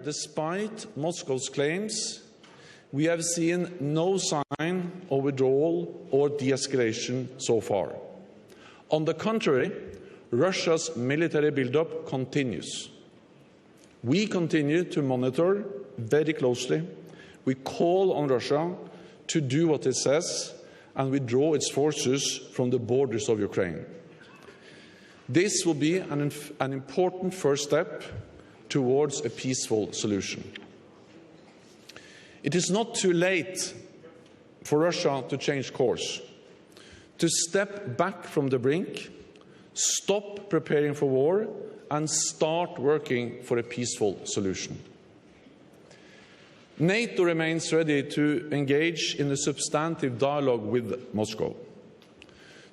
despite Moscow's claims, we have seen no sign of withdrawal or de-escalation so far. On the contrary, Russia's military buildup continues. We continue to monitor very closely. We call on Russia to do what it says and withdraw its forces from the borders of Ukraine. This will be an important first step towards a peaceful solution. It is not too late for Russia to change course, to step back from the brink, stop preparing for war, and start working for a peaceful solution. NATO remains ready to engage in a substantive dialogue with Moscow,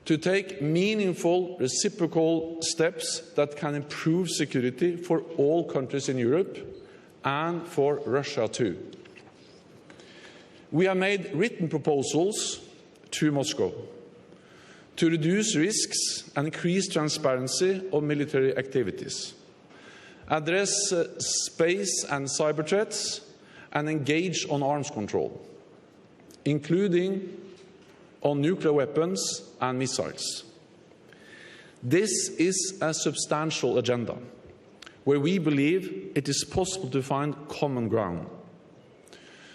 to take meaningful reciprocal steps that can improve security for all countries in Europe and for Russia too. We have made written proposals to Moscow to reduce risks and increase transparency of military activities, address space and cyber threats, and engage on arms control, including on nuclear weapons and missiles. This is a substantial agenda where we believe it is possible to find common ground.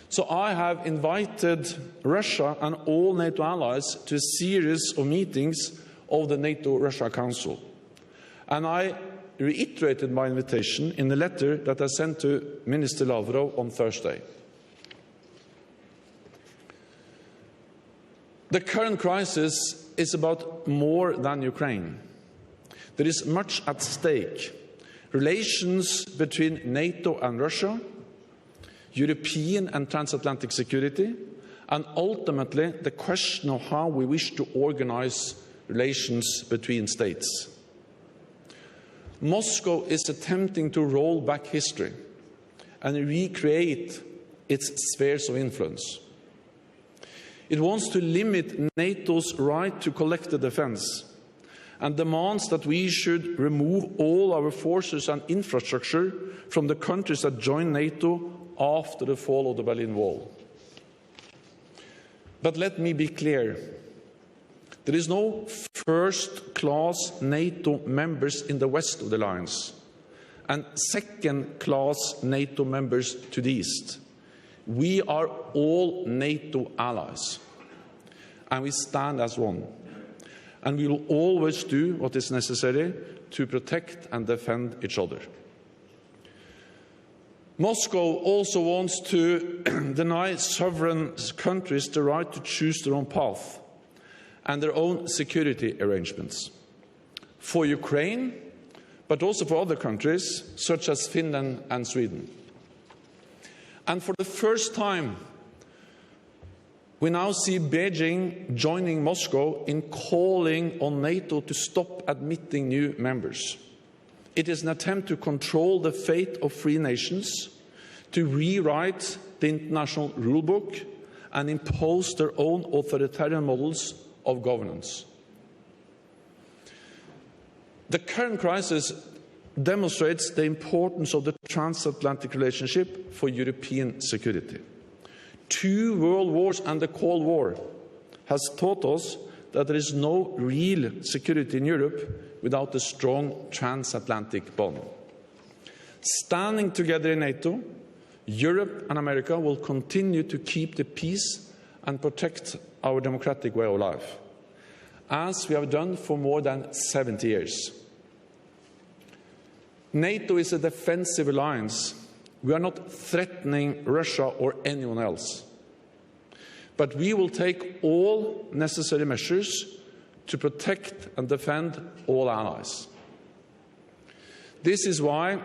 So I have invited Russia and all NATO allies to a series of meetings of the NATO-Russia Council. And I reiterated my invitation in the letter that I sent to Minister Lavrov on Thursday. The current crisis is about more than Ukraine. There is much at stake. Relations between NATO and Russia, European and transatlantic security, and ultimately the question of how we wish to organize relations between states. Moscow is attempting to roll back history and recreate its spheres of influence. It wants to limit NATO's right to collective defense and demands that we should remove all our forces and infrastructure from the countries that joined NATO after the fall of the Berlin Wall. But let me be clear. There is no first-class NATO members in the west of the alliance and second-class NATO members to the east. We are all NATO allies, and we stand as one. And we will always do what is necessary to protect and defend each other. Moscow also wants to deny sovereign countries the right to choose their own path and their own security arrangements. For Ukraine, but also for other countries, such as Finland and Sweden. And for the first time, we now see Beijing joining Moscow in calling on NATO to stop admitting new members. It is an attempt to control the fate of free nations, to rewrite the international rulebook and impose their own authoritarian models of governance. The current crisis demonstrates the importance of the transatlantic relationship for European security. 2 world wars and the Cold War has taught us that there is no real security in Europe without a strong transatlantic bond. Standing together in NATO, Europe and America will continue to keep the peace and protect our democratic way of life, as we have done for more than 70 years. NATO is a defensive alliance. We are not threatening Russia or anyone else. But we will take all necessary measures to protect and defend all allies. This is why,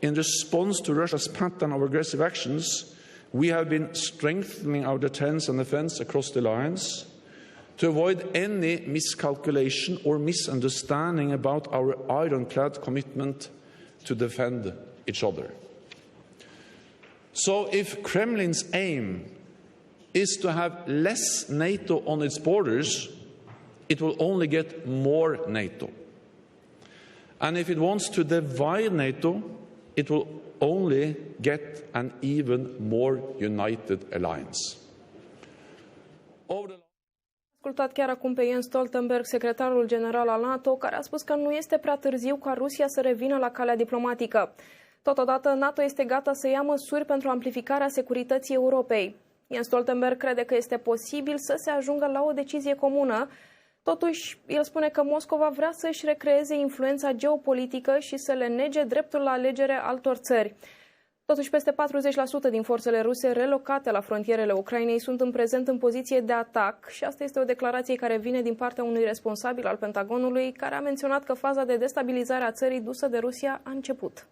in response to Russia's pattern of aggressive actions, we have been strengthening our deterrence and defense across the alliance to avoid any miscalculation or misunderstanding about our ironclad commitment to defend each other. So if Kremlin's aim is to have less NATO on its borders, it will only get more NATO. And if it wants to divide NATO, it will only get an even more united alliance. Ascultat chiar acum pe Stoltenberg, secretarul general al NATO, care a spus că nu este prea târziu ca Rusia să revină la calea diplomatică. Totodată, NATO este gata să ia măsuri pentru amplificarea securității Europei. Stoltenberg crede că este posibil să se ajungă la o decizie comună. Totuși, el spune că Moscova vrea să își recreeze influența geopolitică și să le nege dreptul la alegere altor țări. Totuși, peste 40% din forțele ruse relocate la frontierele Ucrainei sunt în prezent în poziție de atac și asta este o declarație care vine din partea unui responsabil al Pentagonului, care a menționat că faza de destabilizare a țării dusă de Rusia a început.